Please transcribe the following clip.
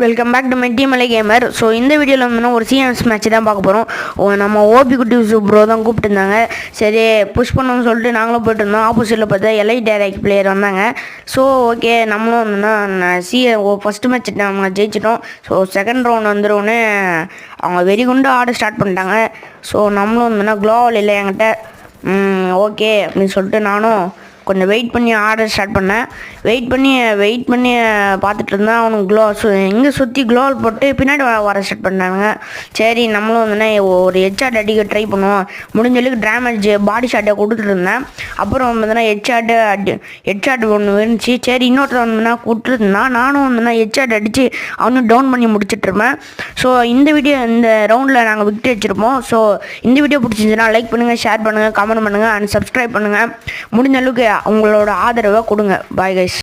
Welcome back to Mettimalai gamer. So இந்த வீடியோவில் வந்து ஒரு சிஎம்எஸ் மேட்ச் தான் பார்க்க போகிறோம். நம்ம ஓபி குட்டி ப்ரோ தான் கூப்பிட்டுருந்தாங்க. சரி புஷ் பண்ணணும்னு சொல்லிட்டு நாங்களும் போயிட்டு இருந்தோம். ஆப்போசிட்டில் பார்த்தா எல்ஐ டைரக்ட் பிளேயர் வந்தாங்க. ஸோ ஓகே நம்மளும் வந்துன்னா ஃபஸ்ட்டு மேட்ச் நம்ம ஜெயிச்சிட்டோம். ஸோ செகண்ட் ரவுண்ட் வந்துடுவோன்னு அவங்க வெறிகுண்டு ஆட ஸ்டார்ட் பண்ணிட்டாங்க. ஸோ நம்மளும் வந்துன்னா க்ளோவல் இல்லை என்கிட்ட. ஓகே அப்படின்னு சொல்லிட்டு நானும் கொஞ்சம் வெயிட் பண்ணி ஆர்டர் ஸ்டார்ட் பண்ணேன். வெயிட் பண்ணி பார்த்துட்டு இருந்தேன். அவனுக்கு எங்கே சுற்றி க்ளோவல் போட்டு பின்னாடி வர ஸ்டார்ட் பண்ணானுங்க. சரி நம்மளும் வந்துன்னா ஒரு ஹெட்ஷாட் அடிக்க ட்ரை பண்ணுவோம். முடிஞ்சளவுக்கு டேமேஜ் பாடி ஷாட்டை கொடுத்துட்டு இருந்தேன். அப்புறம் வந்துன்னா ஹெட்ஷாட் ஒன்று இருந்துச்சு. சரி இன்னொருத்தர் வந்துன்னா கொடுத்துருந்தான். நானும் வந்துன்னா ஹெட்ஷாட் அடித்து அவனும் டவுன் பண்ணி முடிச்சிட்ருப்பேன். ஸோ இந்த ரவுண்டில் நாங்கள் விட்டு வச்சுருப்போம். ஸோ இந்த வீடியோ பிடிச்சிருந்துச்சுன்னா லைக் பண்ணுங்கள், ஷேர் பண்ணுங்கள், கமெண்ட் பண்ணுங்கள் அண்ட் சப்ஸ்கிரைப் பண்ணுங்கள். முடிஞ்ச அளவுக்கு உங்களோட ஆதரவை கொடுங்க. Bye guys.